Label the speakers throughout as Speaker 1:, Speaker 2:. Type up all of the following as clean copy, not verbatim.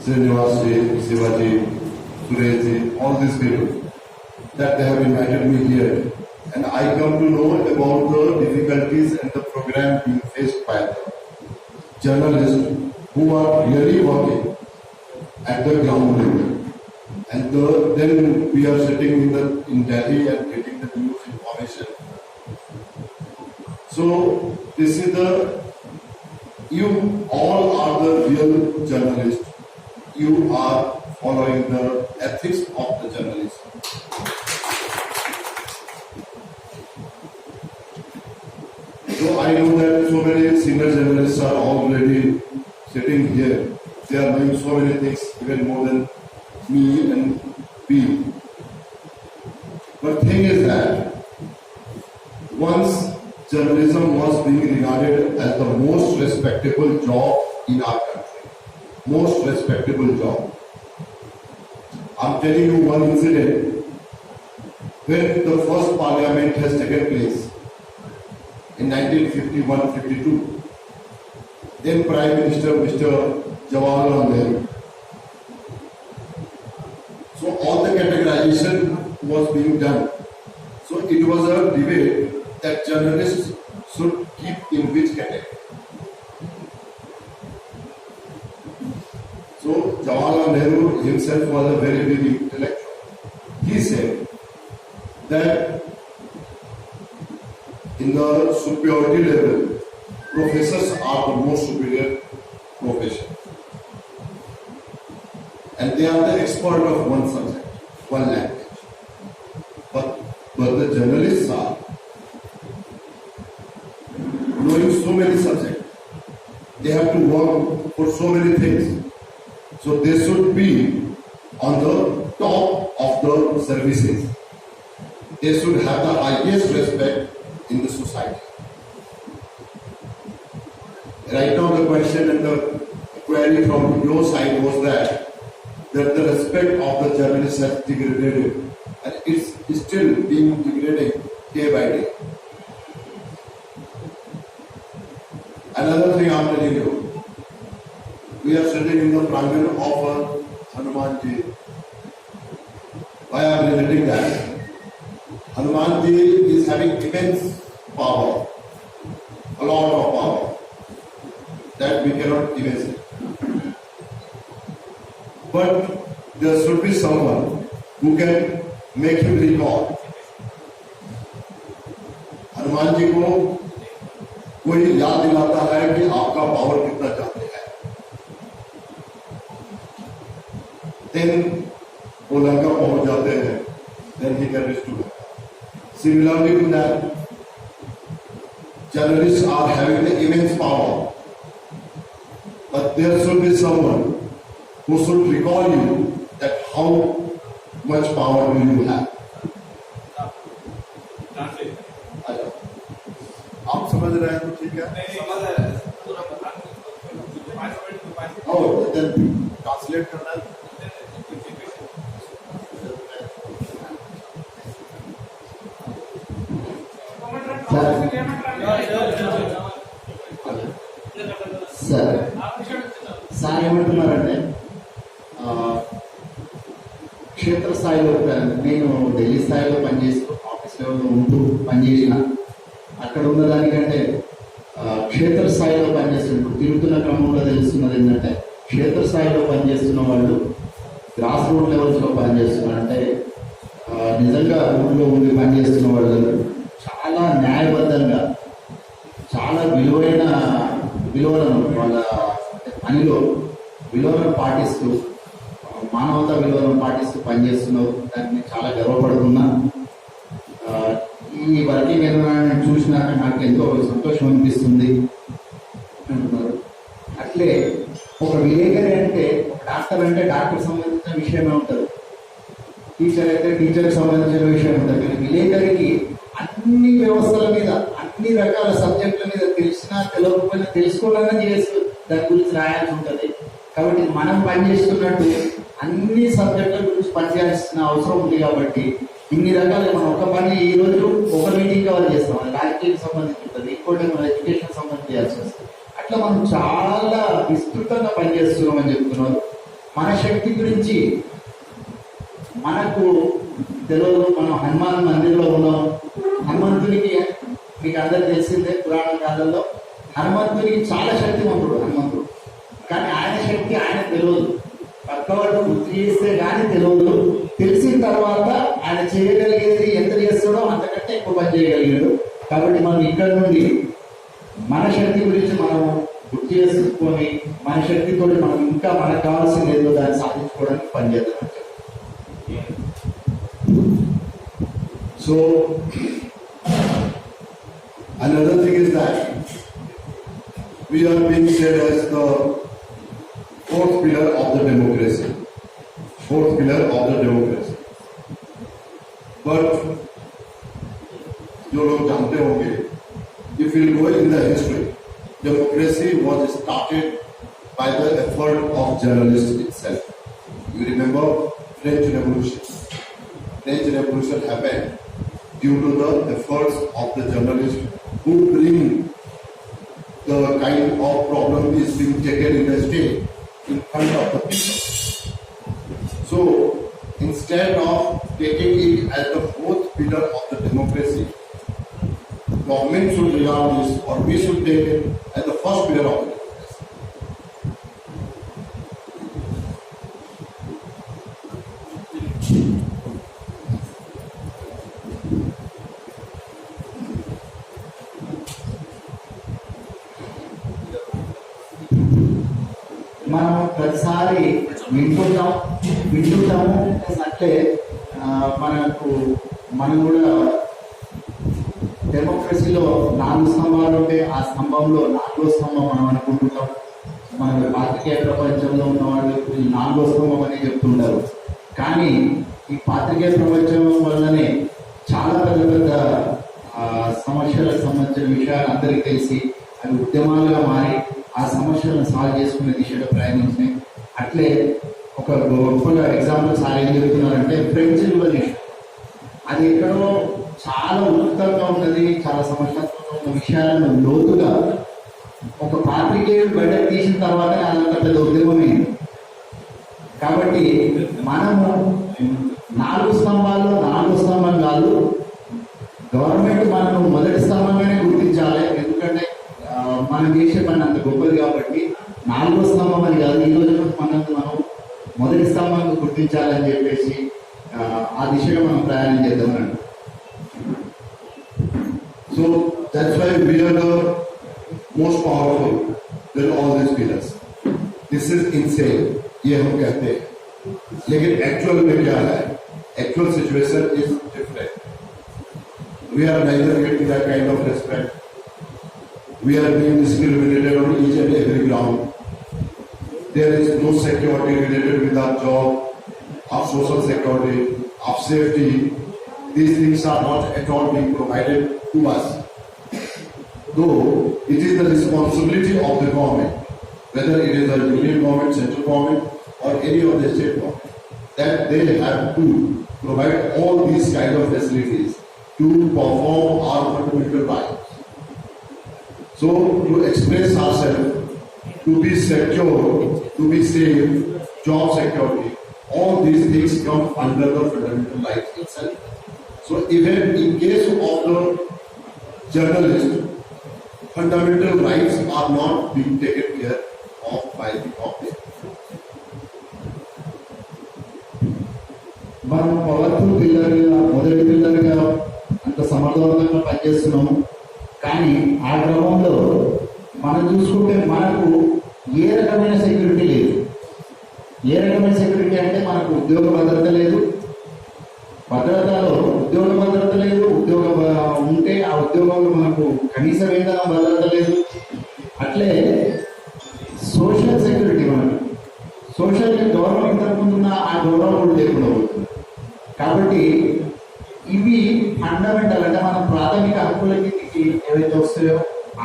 Speaker 1: Srinivas, Shivaji, Suresh, all these people, that they have invited me here. And I come to know about the difficulties and the program being faced by the journalists who are really working at the ground level. And then we are sitting in Delhi and getting the news information. So this is you all are the real journalists. You are following the ethics of the journalism. So I know that so many senior journalists are already sitting here. They are doing so many things, even more than me and we. But the thing is that once journalism was being regarded as the most respectable job in our country. Most respectable job. I'm telling you one incident when the first parliament has taken place in 1951-52. Then Prime Minister Mr. Jawaharlal Nehru. So all the categorization was being done. So it was a debate that journalists should keep in which category. So Jawaharlal Nehru himself was a very big intellectual. He said that in the superiority level, professors are the most superior profession. And they are the expert of one subject, one language. But the journalists are knowing so many subjects. They have to work for so many things. So they should be on the top of the services. They should have the highest respect in the society. Right now the question and the query from your side was that the respect of the journalists has degraded, and it's still being degraded day by day. Another thing I'm telling you, we are sitting in the prangan of Hanumanji. Why I am relating that? Hanumanji is having immense power, a lot of power that we cannot imagine. But there should be someone who can make him record. Hanuman ji को कोई याद दिलाता है कि आपका power कितना चाहते हैं, then वो लंका पहुंच जाते हैं, then he can restore. Similarly to that, journalists are having the immense power, but there should be someone who should recall you that how much power do you have. आप समझ रहे हैं तो ठीक है? then translate करना है.
Speaker 2: Sir ఏమంటున్నారంటే క్షేత్రస్థాయిలో నేను ఢిల్లీ స్థాయిలో పనిచేస్తూ ఆఫీస్ లెవెల్లో ఉంటూ పనిచేసిన అక్కడ ఉన్నదానికంటే క్షేత్రస్థాయిలో పనిచేస్తున్నప్పుడు తిరుగుతున్న క్రమంలో తెలుస్తున్నది ఏంటంటే క్షేత్రస్థాయిలో పనిచేస్తున్న వాళ్ళు గ్రాస్ రూట్ లెవెల్స్లో పనిచేస్తున్నారు. అంటే నిజంగా ఊళ్ళో ఉండి పనిచేస్తున్న వాళ్ళు చాలా న్యాయబద్ధంగా చాలా విలువలను వాళ్ళ పనిలో విలువలను పాటిస్తూ మానవతా విలువలను పాటిస్తూ పనిచేస్తున్నారు. దాన్ని చాలా గర్వపడుతున్నా. ఈ వర్కింగ్ ఎన్విరాన్మెంట్ చూసినాక నాకు ఎంతో సంతోషం అనిపిస్తుంది అంటున్నారు. అట్లే ఒక విలేకరి అంటే ఒక డాక్టర్ అంటే డాక్టర్ సంబంధించిన విషయమే ఉంటుంది, టీచర్ అయితే టీచర్కి సంబంధించిన విషయం ఉంటుంది. కానీ విలేకరికి అన్ని వ్యవస్థల మీద అన్ని రకాల సబ్జెక్టుల మీద తెలిసినా తెలియకపోయినా తెలుసుకోవాలని చేస్తూ దాని గురించి రాయాల్సి ఉంటుంది. కాబట్టి మనం పనిచేస్తున్నట్టు అన్ని సబ్జెక్టుల గురించి పనిచేయాల్సిన అవసరం ఉంది. కాబట్టి ఇన్ని రకాలుగా మనం ఒక పని ఈ రోజు ఒక మీటింగ్ కవర్ చేస్తాం, అది రాజకీయానికి సంబంధించి ఉంటుంది, ఇంకోటి మన ఎడ్యుకేషన్ సంబంధించి చేయాల్సి వస్తుంది. అట్లా మనం చాలా విస్తృతంగా పనిచేస్తున్నాం అని చెప్తున్నారు. మన శక్తి గురించి మనకు తెలియదు. మనం హనుమాన్ మందిర్లో ఉన్నాం. హనుమంతునికి మీకు అందరికి తెలిసిందే, పురాణ కాలంలో హనుమంతునికి చాలా శక్తివంతుడు హనుమంతుడు. కానీ ఆయన శక్తి ఆయన తెలియదు, పక్కవాడు గుర్తు చేస్తే కానీ తెలియదు. తెలిసిన తర్వాత ఆయన చేయగలిగేది ఎంత చేస్తాడో అంతకంటే ఎక్కువ పని చేయగలిగాడు. కాబట్టి మనం ఇక్కడ నుండి మన శక్తి గురించి మనం గుర్తు చేసుకొని మన శక్తితో మనం ఇంకా మనకు కావాల్సింది ఏదో దాన్ని సాధించుకోవడానికి పనిచేద్దాం.
Speaker 1: So, another thing is that we are being said as the fourth pillar of the democracy. Fourth pillar of the democracy. But, जो लोग जानते होंगे, if you go in the history, democracy was started by the effort of journalists itself. You remember French Revolution. French Revolution happened due to the efforts of the journalists who bring the kind of problem is being taken in the state in front of the people. So, instead of taking it as the fourth pillar of the democracy, government should regard this, or we should take it as the first pillar of the democracy.
Speaker 2: మనం ప్రతిసారి వింటుంటాము అంటే మనం కూడా డెమోక్రసీలో 4 స్తంభాలు ఉంటే ఆ స్తంభంలో 4వ స్తంభం మనం అనుకుంటున్నాం. మన పాత్రికేయ ప్రపంచంలో ఉన్న వాళ్ళు 4వ స్తంభం అని చెప్తుంటారు. కానీ ఈ పాత్రికేయ ప్రపంచం వల్లనే చాలా పెద్ద పెద్ద సమస్యలకు సంబంధించిన విషయాలు అందరికీ తెలిసి అవి ఉద్యమాలుగా మారి ఆ సమస్యలను సాల్వ్ చేసుకునే దిశగా ప్రయాణించినాయి. అట్లే ఒక గొప్పగా ఎగ్జాంపుల్ సార్ ఏం చెప్తున్నారంటే ఫ్రెంచ్ రివల్యూషన్. అది ఎక్కడో చాలా ఉత్తంగా ఉన్నది, చాలా సమస్యాత్మకంగా ఉన్న విషయాలను లోతుగా ఒక పాత్రికేయుడు బయటకు తీసిన తర్వాత అదంతా పెద్ద ఉద్యమమైంది. కాబట్టి మనము 4 స్తంభాల్లో 4వ స్తంభం కాదు, గవర్నమెంట్ మనము మొదటి స్తంభంగానే గుర్తించాలి. ఎందుకంటే మనం చేసే పని అంత గొప్పది కాబట్టి 4వ స్తంభం అని కాదు, ఈ రోజు మనం మొదటి స్తంభంగా గుర్తించాలని చెప్పేసి ఆ దిశగా మనం ప్రయాణం చేద్దామని.
Speaker 1: So that's why we are the most powerful than all these pillars. This is insane. ये हम कहते हैं, लेकिन एक्चुअल में क्या है? Actual situation is different. We are neither getting that kind of respect. We are being discriminated on each and every ground. There is no security related with our job, our social security, our safety. These things are not at all being provided to us. Though it is the responsibility of the government, whether it is the union government, central government, or any of the state government, that they have to provide all these kind of facilities to perform our fundamental rights. So to express ourselves, to be secure, to be safe, job security, all these things come under the fundamental rights itself. So even in case of the journalist, fundamental rights are not being taken care of by the government.
Speaker 2: మనం powerful పిల్లర్గా మొదటి పిల్లర్గా అంత సమర్థవంతంగా పనిచేస్తున్నాము. కానీ ఆ క్రమంలో మనం చూసుకుంటే మనకు ఏ రకమైన సెక్యూరిటీ లేదు. ఏ రకమైన సెక్యూరిటీ అంటే మనకు ఉద్యోగ భద్రత లేదు. ఉద్యోగ భద్రత లేదు. ఉంటే ఆ ఉద్యోగంలో మనకు కనీస వేతనం భద్రత లేదు. అట్లే సోషల్ సెక్యూరిటీ, మనకు సోషల్ గవర్నమెంట్ తరపున ఆ గౌరవం కూడా లేకుండా పోతుంది. కాబట్టి ఇవి ఫండమెంటల్, అంటే మన ప్రాథమిక హక్కుల కిందకి ఏవైతే వస్తాయో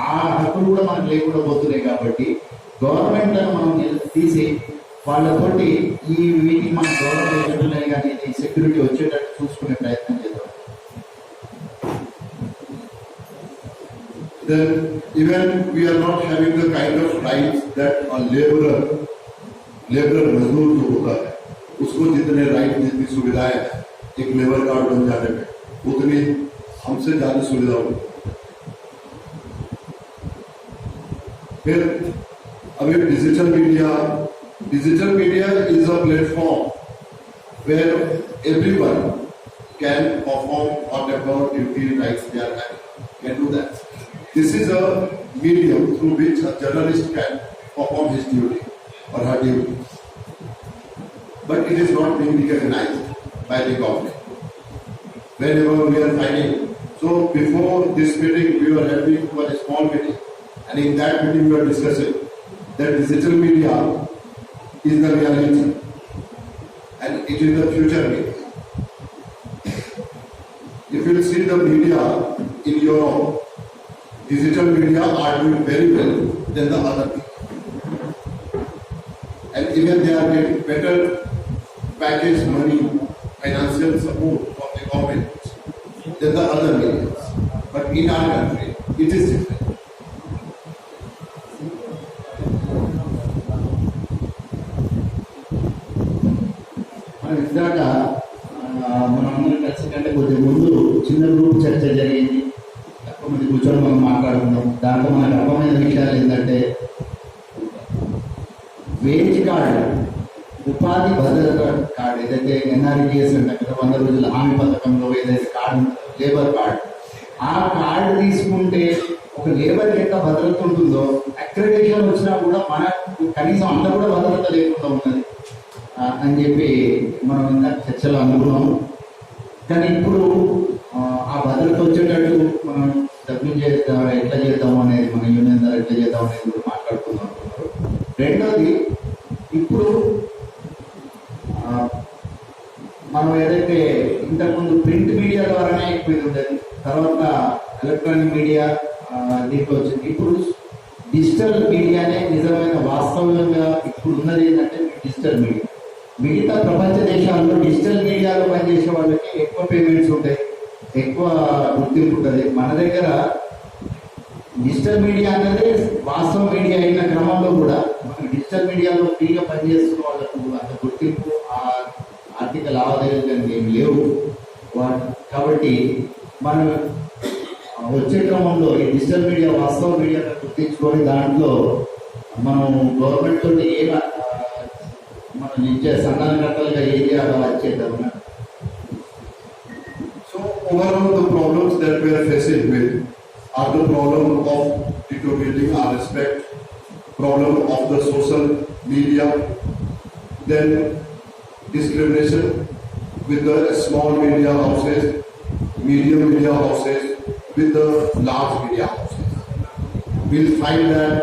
Speaker 2: ఆ హక్కులు కూడా మనకు లేకుండా పోతున్నాయి. కాబట్టి గవర్నమెంట్లను మనం తీసి వాళ్ళతోటి వీటికి మన గవర్నమెంట్ కానీ ఈ సెక్యూరిటీ వచ్చేటట్టు చూసుకునే ప్రయత్నం చేద్దాం.
Speaker 1: Then, even we are not having the kind of rights that a laborer labour मजदूर जो होता है उसको जितने राइट जितनी सुविधाएं हैं एक लेबर कार्ड बन जाने में उतनी हमसे ज्यादा सुविधा होगी। फिर अभी digital media is a platform where everyone can perform whatever duty rights they are having, can do that. This is a medium through which a journalist can perform his duty or her duty. But it is not being recognized by the government. Whenever we are finding, so before this meeting we were having one small meeting, and in that meeting we were discussing that digital media is the reality. And it is the future media. If you see the media in Europe, digital media are doing very well than the other media. And even they are getting better package money, financial support from the government than the other media. But in our country, it is different.
Speaker 2: ఇందాక మనందరం కలిసి కంటే కొద్దిగా ముందు చిన్న group చర్చ జరిగింది. తక్కువ మంది కూర్చొని మనం మాట్లాడుకున్నాం. దాంట్లో మనకు అర్థమైన విషయాలు ఏంటంటే వేజ్ కార్డు, ఉపాధి భద్రత కార్డు ఏదైతే ఎన్ఆర్ఈజిఎస్ అంటే 100 రోజుల హామీ పథకంలో ఏదైతే కార్డు ఉంటుందో లేబర్ కార్డు, ఆ కార్డు తీసుకుంటే ఒక లేబర్ ఎంత భద్రత ఉంటుందో అక్రెడిటేషన్ వచ్చినా కూడా మనకు కనీసం అంత కూడా భద్రత లేకుండా ఉన్నది అని చెప్పి మనం ఇందాక చర్చలో అనుకున్నాము. కానీ ఇప్పుడు ఆ భద్రత వచ్చేటట్టు మనం డబ్బులు చేద్దాం, ఎట్లా చేద్దాం అనేది, మన యూనియన్ ద్వారా ఎట్లా చేద్దాం అనేది కూడా మాట్లాడుకుందాం అనుకున్నారు. రెండోది, ఇప్పుడు మనం ఏదైతే ఇంతకుముందు ప్రింట్ మీడియా ద్వారానే ఎక్కువ ఇది ఉండేది, తర్వాత ఎలక్ట్రానిక్ మీడియా దీంట్లో వచ్చింది. ఇప్పుడు డిజిటల్ మీడియానే నిజమైన వాస్తవంగా ఇప్పుడు ఉన్నది ఏంటంటే డిజిటల్ మీడియా. మిగతా ప్రపంచ దేశాల్లో డిజిటల్ మీడియాలో పనిచేసే వాళ్ళకి ఎక్కువ పేమెంట్స్ ఉంటాయి, ఎక్కువ గుర్తింపు ఉంటుంది. మన దగ్గర డిజిటల్ మీడియా అనేది వాస్తవ మీడియా అయిన క్రమంలో కూడా మన డిజిటల్ మీడియాలో ఫ్రీగా పనిచేస్తున్న వాళ్ళకు అంత గుర్తింపు, ఆర్థిక లావాదేవీలు ఏమి లేవు. కాబట్టి మనం వచ్చే క్రమంలో ఈ డిజిటల్ మీడియా వాస్తవ మీడియాను గుర్తించుకొని దాంట్లో మనం గవర్నమెంట్ తోటి మనం ఇచ్చే సంఘాలుగా ఏం చేయాలో అది చేద్దాం.
Speaker 1: So overall the problems that we are facing with are the problem of deteriorating our respect, problem of the social media, then discrimination with the small media houses, medium media houses, with the large media houses. We'll find that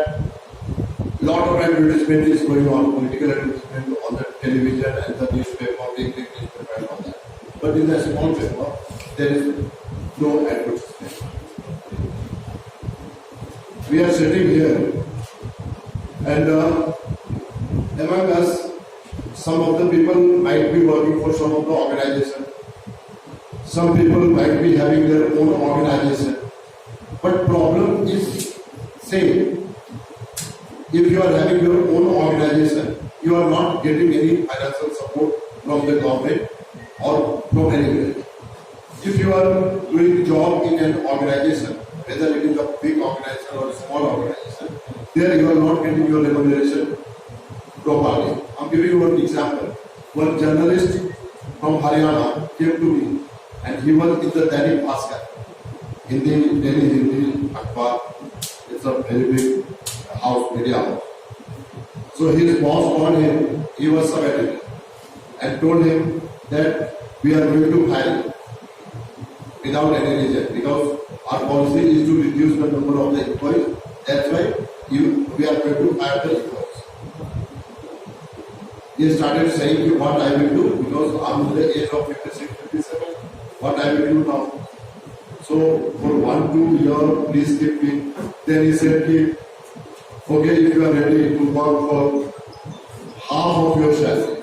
Speaker 1: lot of advertisement is going on, political advertisement on the television and the newspaper, the English newspaper and all that. But in the small paper, there is no advertisement. We are sitting here and among us, some of the people might be working for some of the organization. Some people might be having their own organization. But problem is same. If you are having your own organization, you are not getting any financial support from the government or from anywhere. If you are doing job in an organization, whether it is a big organization or a small organization, there you are not getting your remuneration properly. I am giving you one example. One journalist from Haryana came to me and he was in the Dainik Bhaskar, Delhi Hindi Akhbar. It's a very big house, media house. So his boss called him, he was sub-editor, and told him that we are going to fire without any reason because our policy is to reduce the number of the employees. That's why we are going to fire the employees. He started saying what I will do because I'm in the age of 56, 57. What I will do now? So for 1-2 years, please keep me. Then he said, okay, if you are ready to work for half of your salary,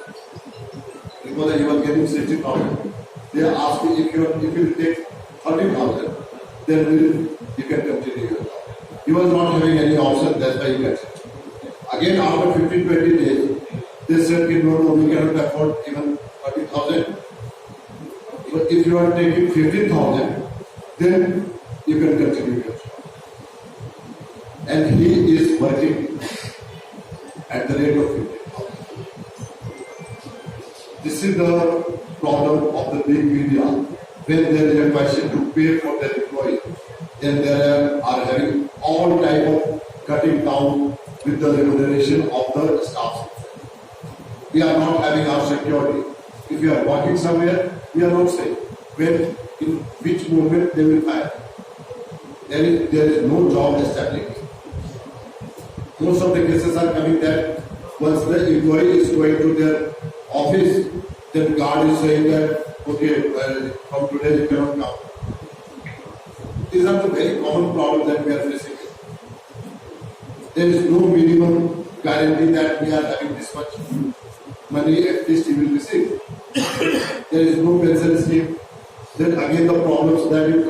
Speaker 1: because you are getting 60,000, they asked me if you take 30,000, then you can continue your job. He was not having any option, that's why he got it. Again, after 15-20 days, They said, no, we cannot afford even 30,000. So if you are taking 15,000, then you can continue your job. And he is working at the rate of 15,000. This is the problem of the big media. When there is a question to pay for their employees, then they are having all type of cutting down with the remuneration of the staff. We are not having our security. If we are working somewhere, we are not safe. When, in which moment they will fire. There is no job established. Most of the cases are coming that once the employee is going to their office, then guard is saying that, okay, well, from today you cannot come. These are the very common problems that we are facing. There is no minimum guarantee that we are having this much money at least you will receive. There is no pension scheme. Then again the problems that you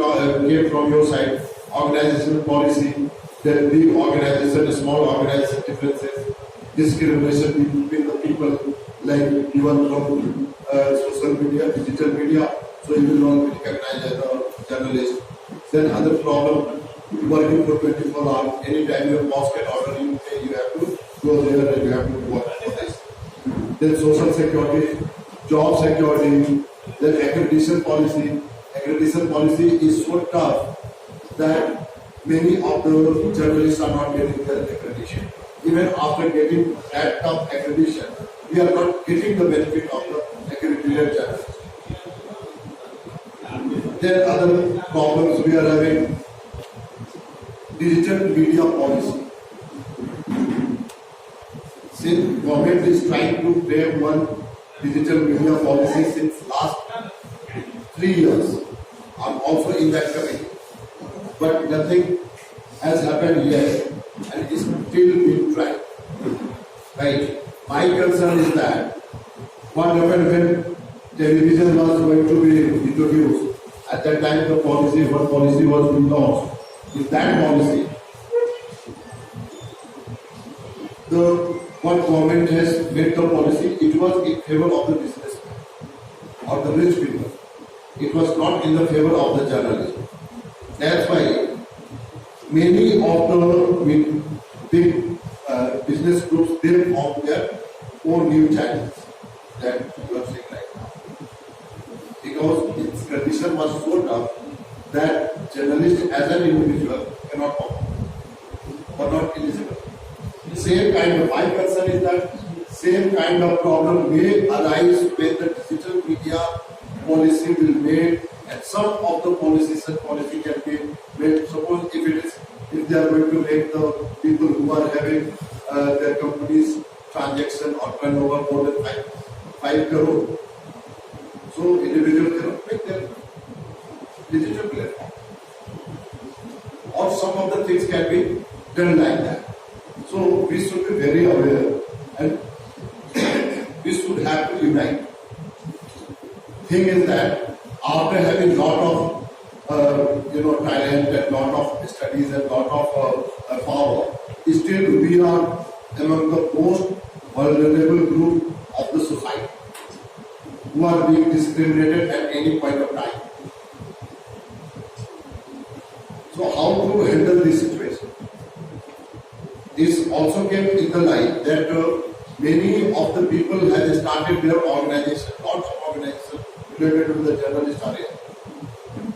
Speaker 1: came from your side, organizational policy, then big organization, small organization differences, discrimination between the people, like even from social media, digital media, so you will not be recognized as a journalist. Then other problem, working for 24 hours, anytime your boss can order you, you have to go there and you have to work for this. Then social security, job security, then accreditation policy. Accreditation policy is so tough that many of the journalists are not getting their accreditation. Even after getting that tough accreditation, we are not getting the benefit of the accredited journalists. There are other problems we are having. Digital media policy. Since government is trying to frame one digital media policy since last 3 years, I'm also in that committee. But nothing has happened yet, and it is still being tried. Right? My concern is that what happened when television was going to be introduced? At that time, the policy, one policy was being launched. With that policy, what government has made the policy, it was in favor of the businessmen or the rich people. It was not in the favor of the journalists. That's why many of the big business groups, they form their own news channels that you are seeing right now. Because its condition was so tough that journalists as an individual cannot perform or not eligible. Same kind of, my concern is that same kind of problem may arise when the digital media policy will be made, and some of the policies and policy can be made. Suppose if they are going to make the people who are having their companies transaction or turnover more than 5 crore, so individuals cannot make their digital platform. Or some of the things can be done like that. So we should be very aware and we should have to unite. Thing is that after having lot of talent and lot of studies and lot of power, still we are among the most vulnerable group of the society who are being discriminated at any point of time. So how to handle this situation? This also came in the light that many of the people have started their organization, lots of organizations related to the journalist area.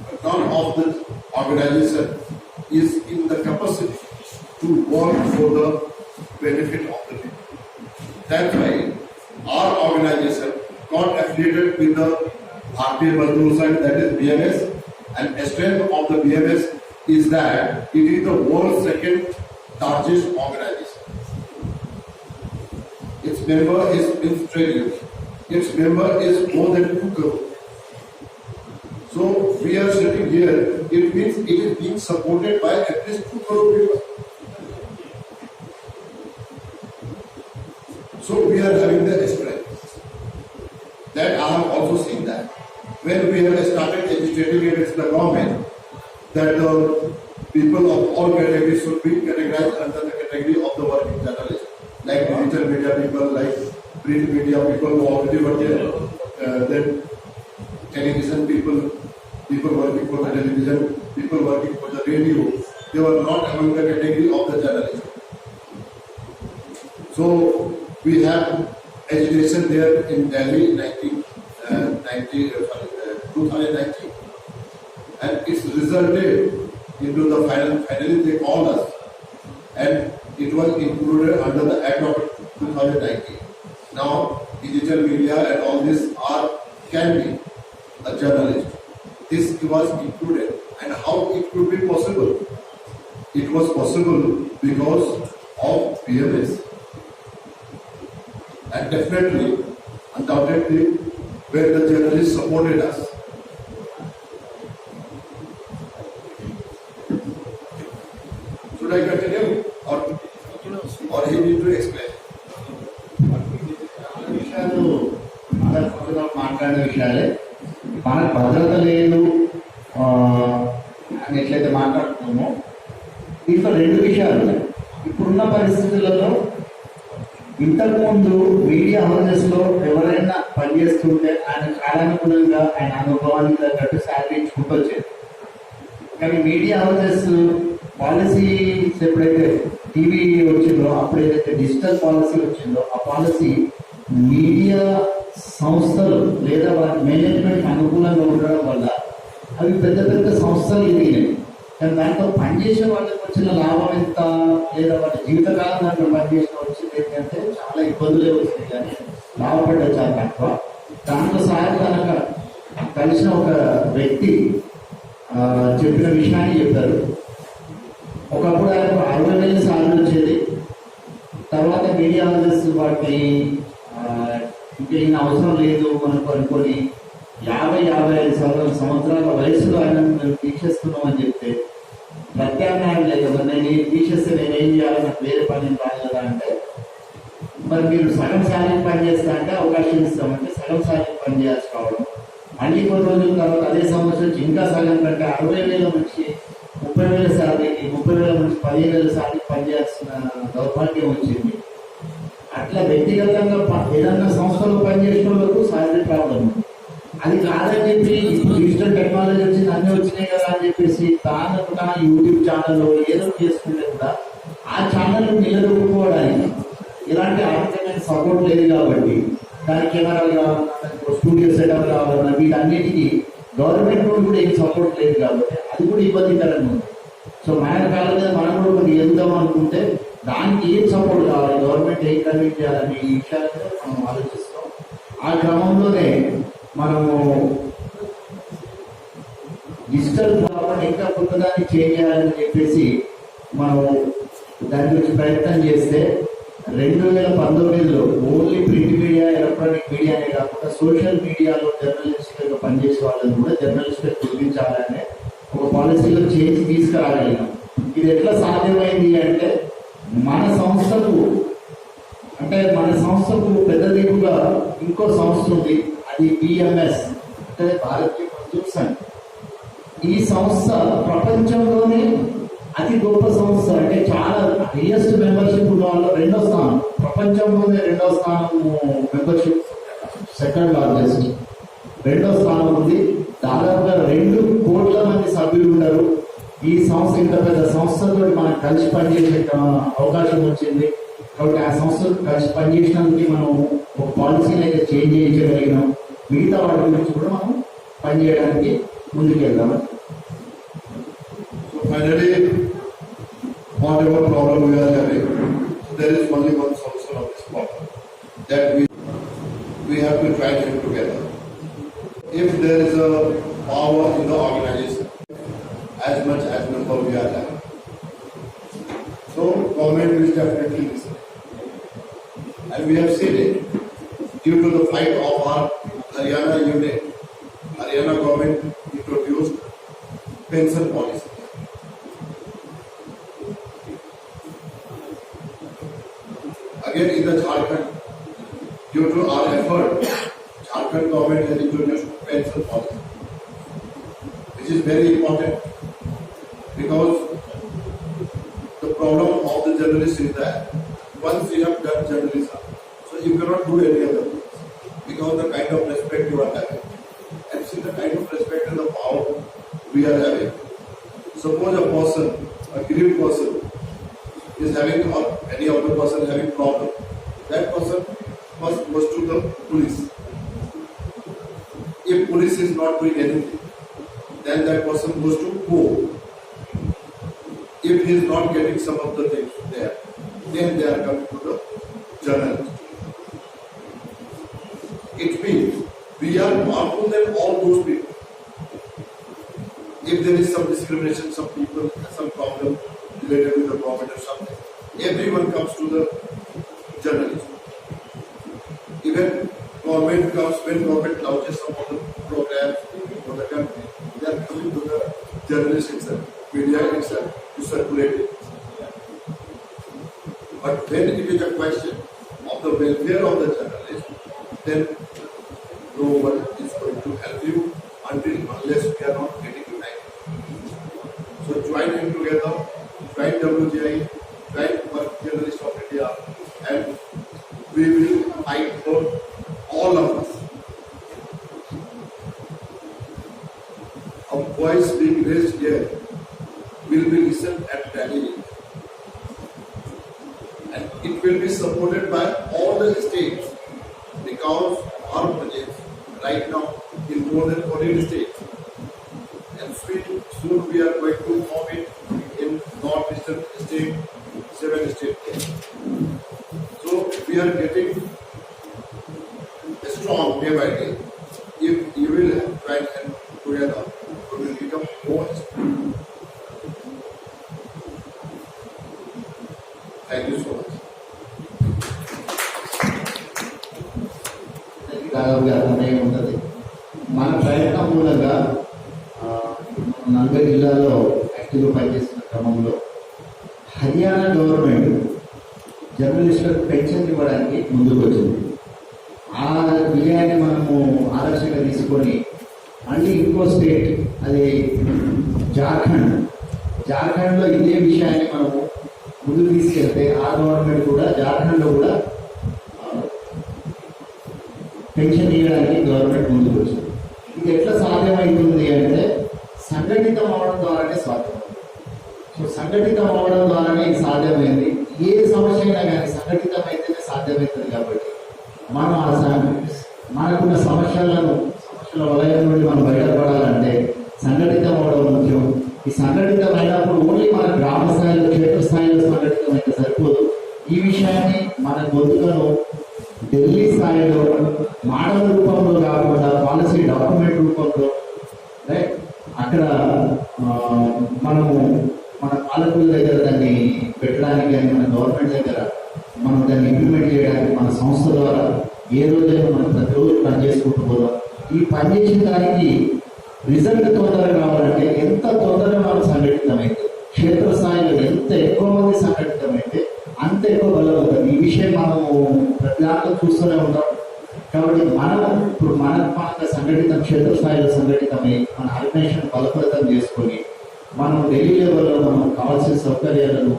Speaker 1: But none of the organization is in the capacity to work for the benefit of the people. That's why our organization got affiliated with the Bharatiya Mazdoor Sangh, that is BMS, and the strength of the BMS is that it is the world's second largest organization. Its member is in trade union. Its member is more than 2 crore. So we are sitting here, it means it is being supported by at least 2 crore people. So we are having the strength. That I have also seen that. When we have started agitating against the government, that the people of all categories should be categorized under the category of the working journalists, like digital media people, like print media people who already were there, then television people working for the television, people working for the radio, they were not among the category of the journalism. So we have agitation there in Delhi in 2019, and it's resulted into the finally they called us, and it was included under the Act of 2019. Now digital media and all this can be a journalist. This was included, and how it could be possible? It was possible because of PMS. And definitely, undoubtedly, where the journalists supported us. Should I continue or he need to explain?
Speaker 2: విషయాలు మాట్లాడే విషయాలే మన భద్రత లేదు అని ఎట్లయితే మాట్లాడుతున్నామో దీంట్లో రెండు విషయాలు ఉన్నాయి. ఇప్పుడున్న పరిస్థితులలో ఇంతకుముందు మీడియా హౌసెస్లో ఎవరైనా పనిచేస్తుంటే ఆయన కాలానుగుణంగా ఆయన అనుభవానికి తగ్గట్టు శాలరీ ఇచ్చుకుంటూ వచ్చేది. కానీ మీడియా హౌసెస్ పాలసీస్ ఎప్పుడైతే టీవీ వచ్చిందో, అప్పుడు ఏదైతే డిజిటల్ పాలసీ వచ్చిందో, ఆ పాలసీ మీడియా సంస్థలు లేదా వాటి మేనేజ్మెంట్ అనుకూలంగా ఉండడం వల్ల అవి పెద్ద పెద్ద సంస్థలు ఎదిగినాయి. కానీ దాంట్లో పనిచేసే వాళ్ళకి వచ్చిన లాభం ఎంత, లేదా వాళ్ళ జీవితకాలం దాంట్లో పనిచేసిన వచ్చింది ఏంటంటే చాలా ఇబ్బందులే వచ్చినాయి, కానీ లాభపడ్డ చాలా తక్కువ. దాంట్లో సార్ కనుక కలిసిన ఒక వ్యక్తి చెప్పిన విషయాన్ని చెప్పారు. ఒకప్పుడు ఆయనకు 60,000 సార్లు వచ్చేది. తర్వాత మీడియా హౌసెస్ వాటిని ఇంకేం అవసరం లేదు మనకు అనుకొని 50-55 సంవత్సరాల వయసులో ఆయన మేము తీసేస్తున్నాం అని చెప్తే ప్రత్యామ్నాయం లేదు కదా, నేను తీసేస్తే నేనేం చేయాలి, నాకు వేరే పని రాదు కదా అంటే, మరి మీరు సగం శారీకి పని చేస్తా అంటే అవకాశం ఇస్తామంటే సగం శారీకి పని చేయాల్సి కావడం, మళ్ళీ కొన్ని రోజుల తర్వాత అదే సంవత్సరం ఇంకా సగం కంటే 60,000 నుంచి 30,000 శారీకి, 30,000 నుంచి 15,000 శారీకి పనిచేయాల్సిన దౌర్భాగ్యం వచ్చింది. అట్లా వ్యక్తిగతంగా ఏదన్నా సంస్థలో పనిచేసిన వాళ్ళకు శాలరీ ప్రాబ్లం. అది కాదని చెప్పి ఇప్పుడు డిజిటల్ టెక్నాలజీ వచ్చింది, అన్నీ వచ్చినాయి కదా అని చెప్పేసి తాను యూట్యూబ్ ఛానల్లో ఏదో చేసుకుంటే కూడా ఆ ఛానల్ నిలదొక్కుకోవడానికి ఇలాంటి ఆర్థికమైన సపోర్ట్ లేదు కాబట్టి, దానికి కెమెరాలు కావాలన్నా, స్టూడియో సెటప్ కావాలన్నా, వీటన్నిటికీ గవర్నమెంట్ నుండి కూడా ఏం సపోర్ట్ లేదు కాబట్టి అది కూడా ఇబ్బందికరంగా ఉంది. సో మన కాలంలో మనం కూడా కొద్దిగా ఎదుగుదాం అనుకుంటే దానికి ఏం సపోర్ట్ కావాలి, గవర్నమెంట్ ఏం కన్వీన్ చేయాలని ఈ విషయాల మీద మనం ఆలోచిస్తాం. ఆ క్రమంలోనే మనము డిజిటల్ కాబట్టి ఇంకా కొత్తదాన్ని చేంజ్ చేయాలని చెప్పేసి మనం దాని గురించి ప్రయత్నం చేస్తే 2019లో ఓన్లీ ప్రింట్ మీడియా, ఎలక్ట్రానిక్ మీడియానే కాకుండా సోషల్ మీడియాలో జర్నలిస్ట్గా పనిచేసే వాళ్ళని కూడా జర్నలిస్ట్గా గుర్తించాలనే ఒక పాలసీలో చేంజ్ తీసుకురాగలిగినాం. ఇది ఎట్లా సాధ్యమైంది అంటే మన సంస్థకు పెద్ద దిగుగా ఇంకో సంస్థ ఉంది, అది బిఎంఎస్ అంటే భారతీయ మజ్దూర్ సంఘ్. ఈ సంస్థ ప్రపంచంలోనే అతి గొప్ప సంస్థ, అంటే చాలా హైయెస్ట్ మెంబర్షిప్ ఉన్న వాళ్ళు రెండో స్థానం, ప్రపంచంలోనే రెండో స్థానం మెంబర్షిప్, సెకండ్ లార్జెస్ట్ రెండో స్థానం ఉంది. దాదాపుగా 2 కోట్ల మంది సభ్యులు ఉన్నారు. ఈ సంస్థ ఇంత పెద్ద సంస్థతో మనం కలిసి పనిచేసే అవకాశం వచ్చింది. కాబట్టి ఆ సంస్థతో కలిసి పనిచేసినందుకు మనం ఒక పాలసీని అయితే చేంజ్ చేయించగలిగినాం. మిగతా వాటి గురించి కూడా మనం పనిచేయడానికి ముందుకెళ్దాం.
Speaker 1: Finally, whatever problem we are having, there is only one solution of this problem, that we have to try to get together. If there is a power in the organization, as much as number we are having, so government will definitely listen. And we have seen it due to the fight of our Haryana unit. Haryana government introduced pension policy. Again in the Jharkhand, due to our effort, Jharkhand government has introduced pension policy, which is very important because the problem of the journalist is that once you have done journalism, so you cannot do any other things because the kind of respect you are having. And see the kind of respect and the power we are having. Suppose a person, a grieved person, is having or any other person having problem. That person must goes to the police. If police is not doing anything, then that person goes to court. If he is not getting some of the things there, then they are coming to the journalist. It means we are powerful than all those people. If there is some discrimination, some people, some problem related with the government or something, everyone comes to the journalist. Even government comes, when government launches some of the programs for the country, they are coming to the journalist itself, media itself, to circulate it. But when it is a question of the welfare of the journalist, then no one is going to help you unless we are not getting united. So join in together, join WGI, join Work Journalists of India, and we will fight for all of us. A voice being raised here will be listened at Delhi, and it will be supported by all the states because our projects right now in more than 14 states, and soon we are going to form it in northeastern state, 7 states. So we are getting strong day by day. If you will try and together, we will become more strong. Thank you so much.
Speaker 2: దాదాపుగా అర్థమై ఉంటుంది. మన ప్రయత్నం మూలంగా నంద్యాల జిల్లాలో యాక్టివ్గా పనిచేస్తున్న క్రమంలో హర్యానా గవర్నమెంట్ జర్నలిస్టులకు పెన్షన్ ఇవ్వడానికి ముందుకు వచ్చింది. ఆ విజయాన్ని మనము ఆదర్శంగా తీసుకొని మళ్ళీ ఇంకో స్టేట్, అది జార్ఖండ్లో ఇదే విషయాన్ని మనము ముందుకు తీసుకెళ్తే ఆ గవర్నమెంట్ కూడా జార్ఖండ్లో కూడా పెన్షన్ ఇవ్వడానికి గవర్నమెంట్ ముందుకు వచ్చింది. ఇది ఎట్లా సాధ్యమవుతుంది అంటే సంఘటితం అవడం ద్వారానే సాధ్యమైంది. సో సంఘటితం అవడం ద్వారానే ఇది సాధ్యమైంది. ఏ సమస్య అయినా కానీ సంఘటితం అయితేనే సాధ్యమవుతుంది. కాబట్టి మనం మనకున్న సమస్యల వలయం నుండి మనం బయటపడాలంటే సంఘటితం అవడం ముఖ్యం. ఈ సంఘటితం అయినప్పుడు ఓన్లీ మన గ్రామ స్థాయిలో, క్షేత్ర స్థాయిలో సంఘటితం అయితే సరిపోదు. ఈ విషయాన్ని మన గొంతులను ఢిల్లీ స్థాయిలో మానవ రూపంలో కాకుండా పాలసీ డాక్యుమెంట్ రూపంలో అక్కడ మనము మన పాలకుల దగ్గర దాన్ని పెట్టడానికి కానీ మన గవర్నమెంట్ దగ్గర మనం దాన్ని ఇంప్లిమెంట్ చేయడానికి మన సంస్థ ద్వారా ఏ రోజైనా మనం ప్రతిరోజు పని చేసుకుంటూ పోదాం. ఈ పని చేసిన దానికి రిజల్ట్ తొందరగా రావాలంటే ఎంత తొందరగా మనం సంఘటితమైతే, క్షేత్రస్థాయిలో ఎంత ఎక్కువ మంది సంఘటితమైతే అంత ఎక్కువ బలం ఉంటుంది. ఈ విషయం మనము ప్రతి దాంట్లో చూస్తూనే ఉంటాం. కాబట్టి మనం ఇప్పుడు మనకు సంఘటితం, క్షేత్రస్థాయిలో సంఘటితమై మన ఆర్గనైజేషన్ బలప్రదం చేసుకొని మనం ఢిల్లీ లెవెల్లో మనం కావాల్సిన సౌకర్యాలను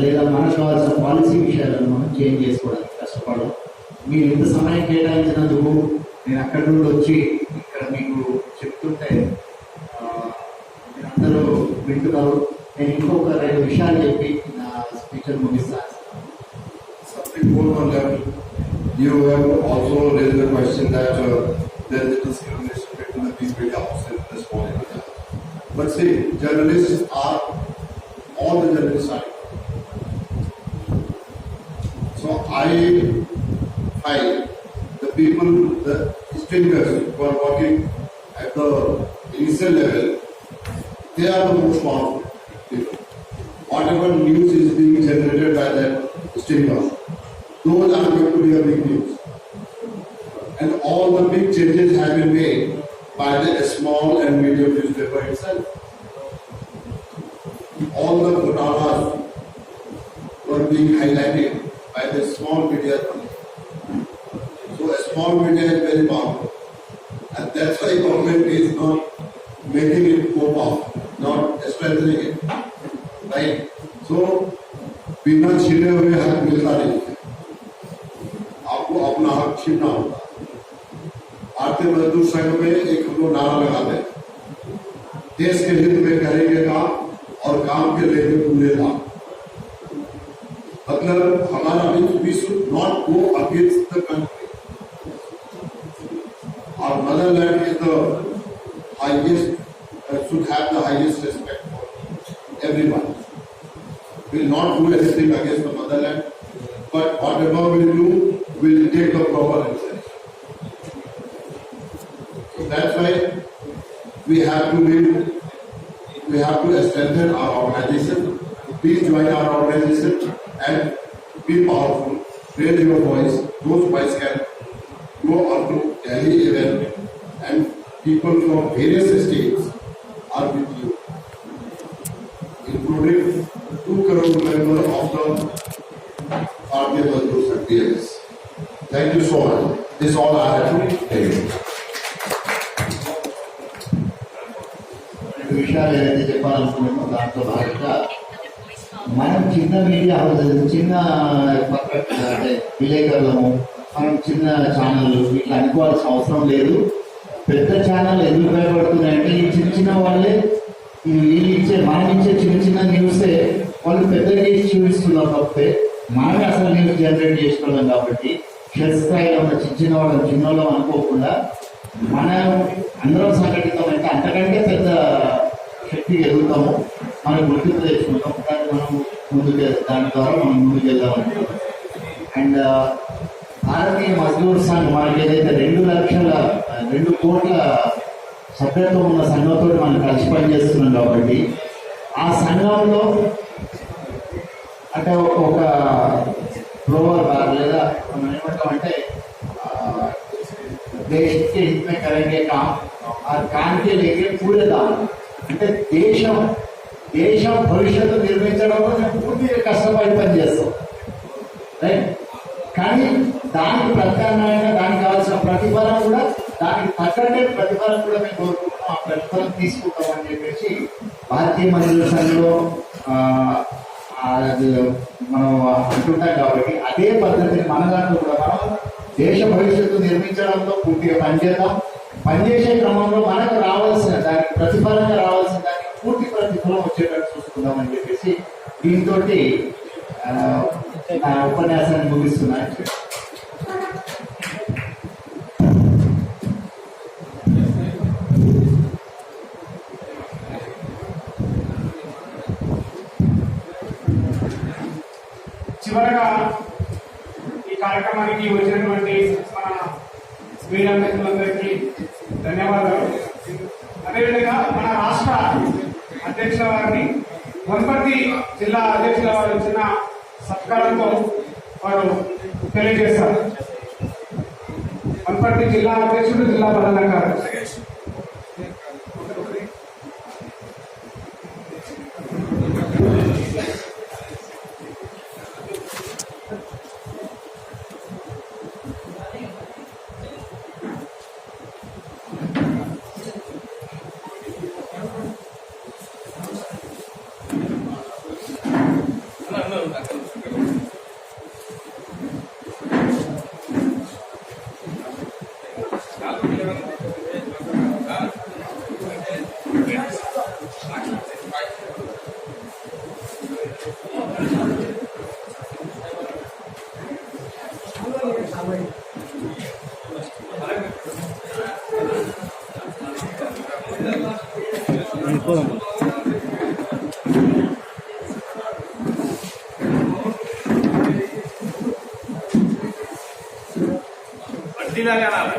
Speaker 2: లేదా మనకు కావాల్సిన పాలసీ విషయాలను మనం చేంజ్ చేసుకోవడానికి కష్టపడడం. మీరు ఇంత సమయం కేటాయించినందుకు, నేను అక్కడి నుండి వచ్చి ఇక్కడ మీకు చెప్తుంటే మీరందరూ వింటున్నారు. నేను ఇంకొక 2 విషయాలు చెప్పి నా స్పీచర్ ముగిస్తాను.
Speaker 1: Something more on that. You have also raised the question that there is discrimination between the people house in this morning. But see, journalists are, all the journalists are. So I find the people, the stingers who are working at the initial level, they are the most powerful people. Whatever news is being generated by that stinger, those are going to be a big news. And all the big changes have been made by the small and medium newspaper itself. All the ghotalas were being highlighted by the small media. So a small media is very powerful. And that's why government is not making it more powerful, not strengthening it. Right? So, बिना छिले हुए हाथ मिलता नहीं है. आपको अपना हक छीनना होगा। भारतीय मजदूर संघ में एक हम लोग नारा लगाते हैं, देश के हित में करेंगे काम और काम के लेंगे पूरे दाम। मतलब हमारा we should not go against the country. और motherland is the highest, should have the highest respect for everyone. Will not do anything against the motherland, but whatever we do, will take the proper action. So that's why we have to strengthen our organization. Please join our organization and be powerful. Raise your voice. Those voices can go up to Delhi event, and people from various states are with you, including 2 crore members of the Bharatiya Mazdoor Sangh BMS. Thank you so much. This is all I have to tell you.
Speaker 2: విషయాలు ఏదైతే చెప్పాలనుకుంటున్నామో దాంట్లో భాగంగా మనం చిన్న media houses, చిన్న అంటే విలేకరులము, మనం చిన్న ఛానల్ ఇట్లా అనుకోవాల్సిన అవసరం లేదు. పెద్ద ఛానల్ ఎందుకు భయపడుతున్నాయంటే ఈ చిన్న చిన్న వాళ్ళే మనం ఇచ్చే చిన్న చిన్న న్యూసే వాళ్ళు పెద్దగా చూపిస్తున్నారు తప్పితే మనమే అసలు న్యూస్ జనరేట్ చేసుకోలేం. కాబట్టి క్షేత్రస్థాయిలో ఉన్న చిన్న వాళ్ళని చిన్నోళ్ళం అనుకోకుండా మనం అందరం సంఘటితమైతే అంతకంటే పెద్ద శక్తికి ఎదుగుతాము, మనం గుర్తింపు తెచ్చుకుంటాం. దాన్ని మనం దాని ద్వారా మనం ముందుకు వెళ్దామంటే అండ్ భారతీయ మజ్దూర్ సంఘ్ మనకి ఏదైతే 2 కోట్ల సభ్యత్వం ఉన్న సంఘంతో మనం కలిసి పనిచేస్తున్నాం. కాబట్టి ఆ సంఘంలో అంటే ఒక ఫ్లోవర్ లేదా మనం ఏమంటామంటే देश के हित में करेंगे काम और काम के लेके पूरे दाम అంటే దేశం భవిష్యత్తు నిర్మించడంలో మేము పూర్తిగా కష్టపడి పనిచేస్తాం, రైట్. కానీ దానికి ప్రత్యామ్నాయంగా దానికి కావాల్సిన ప్రతిఫలం కూడా, దానికి తగ్గట్టే ప్రతిఫలం కూడా మేము కోరుకుంటున్నాం. ఆ ప్రతిఫలం తీసుకుంటామని చెప్పేసి భారతీయ మజ్దూర్ సంఘంలో మనం అంటుంటాం. కాబట్టి అదే పద్ధతిని మన దాంట్లో కూడా మనం దేశ భవిష్యత్తు నిర్మించడంలో పూర్తిగా పనిచేద్దాం. పనిచేసే క్రమంలో మనకు రావాల్సిన దానికి ప్రతిఫలంగా రావాల్సిన దానికి పూర్తి ప్రతిఫలం వచ్చేటట్టు చూసుకుందామని చెప్పేసి దీంతో నా ఉపన్యాసాన్ని ముగిస్తున్నాను.
Speaker 3: చివరగా ఈ కార్యక్రమానికి వచ్చినటువంటి మన మీడియా మిత్రులందరికీ ధన్యవాదాలు. అదేవిధంగా మన రాష్ట్ర అధ్యక్షుల వారిని, వనపర్తి జిల్లా అధ్యక్షుల వారు చిన్న సత్కారంతో వారు తెలియజేస్తారు. వనపర్తి జిల్లా అధ్యక్షుడు జిల్లా ప్రధాన కార్యదర్శి.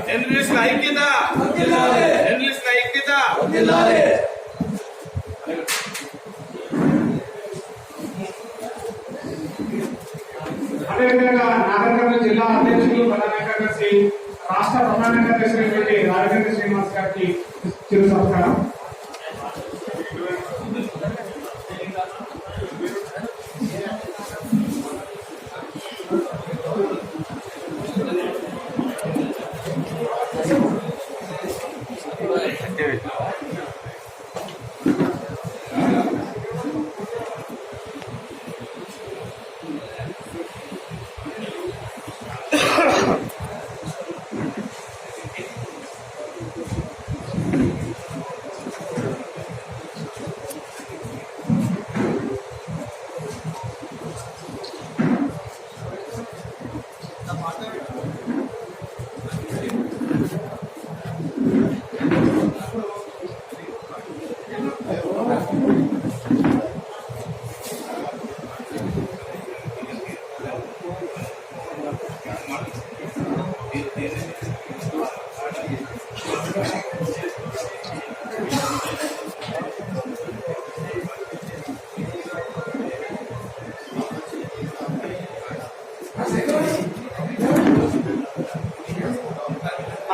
Speaker 4: జర్నలిస్టుల ఐక్యత, జర్నలిస్టుల ఐక్యత.
Speaker 3: అదేవిధంగా నాగరికర్నూలు జిల్లా అధ్యక్షులు ప్రధాన కార్యదర్శి, రాష్ట్ర ప్రధాన కార్యదర్శి రాజేంద్ర శ్రీనివాస్ గారికి చిరు సత్కారం.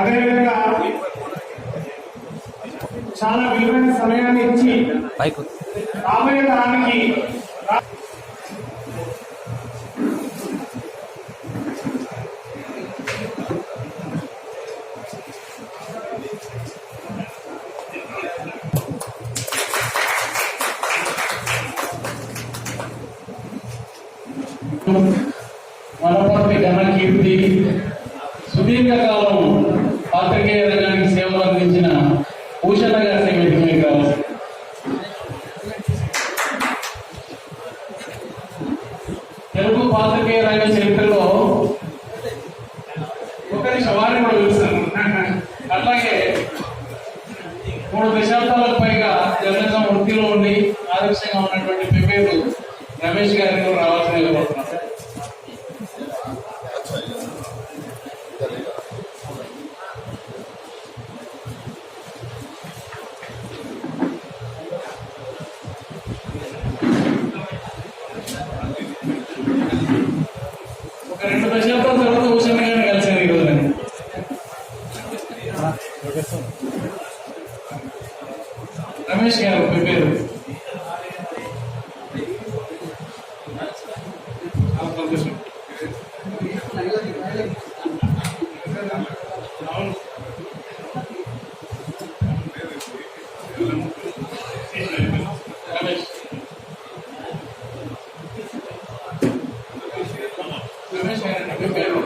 Speaker 3: అదేవిధంగా చాలా విలువైన సమయాన్ని ఇచ్చి రాబోయే తరానికి
Speaker 5: వనపర్తి ఘన కీర్తి సుదీర్ఘకాలం పాత్రికేయ రంగానికి సేవలు అందించిన భూషణ గారిని వేదిక మీద రావాలి. తెలుగు పాత్రికేయ రంగ చరిత్రలో ఒకరి వారిని కూడా పిలుస్తాను. అట్లాగే 3 దశాబ్దాలకు పైగా జర్నలిజం వృత్తిలో ఉండి ఆదర్శంగా ఉన్నటువంటి పెప్పేరు రమేష్ గారిని కూడా రావాల్సిన కోరుతున్నాను. ఒక 2 దశాబ్దాల తర్వాత భూషణ గారిని కలిసాను ఈరోజు నేను. రమేష్ గారు పెప్పేరు సంతోషం. అవును. రమేష్ రమేష్ గారు పెప్పేరు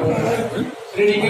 Speaker 5: శ్రీడికే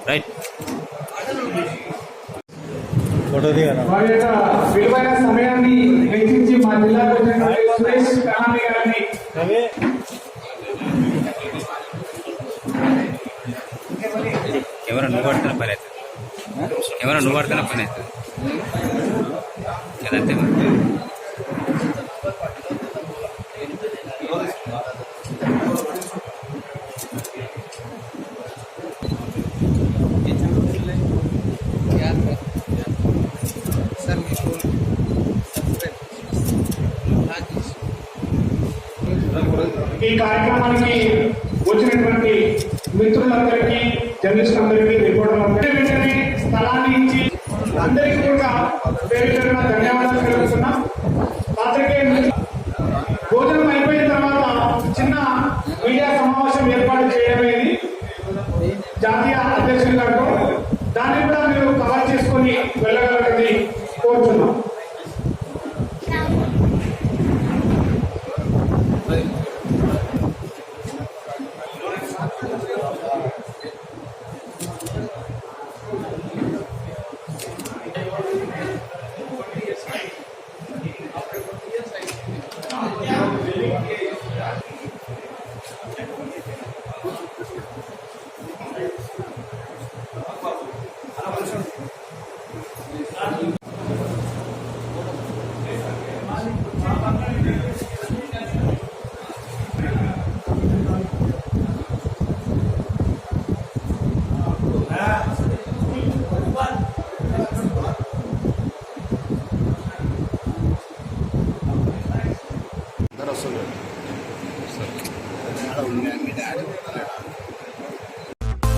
Speaker 4: రైట్.
Speaker 3: వారి యొక్క విలువైన సమయాన్ని వెచ్చించి మా జిల్లాకు వచ్చినటువంటి సురేష్ కహాని గారిని
Speaker 4: ఎవరో నువ్వు పడుతున్న పని అవుతుంది. ఎవరో నువ్వు పడుతున్న పని అవుతుంది కదంతే.
Speaker 3: ఈ కార్యక్రమానికి వచ్చినటువంటి మిత్రులందరికీ, జర్నలిస్టులందరికీ, రిపోర్టర్లందరికీ వెంటనే స్థలాన్ని ఇచ్చి అందరికీ కూడా పేరు పేరున ధన్యవాదాలు తెలుపుతున్నాం. భోజనం అయిపోయిన తర్వాత చిన్న మీడియా సమావేశం ఏర్పాటు చేయడమేది జాతీయ అధ్యక్షులు గారు, దాన్ని కూడా మీరు కవర్ చేసుకొని వెళ్ళగలరని కోరుతున్నాం.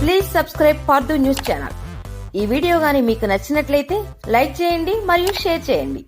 Speaker 6: Please subscribe for news channel. ఈ వీడియో గాని మీకు నచ్చినట్లయితే లైక్ చేయండి మరియు షేర్ చేయండి.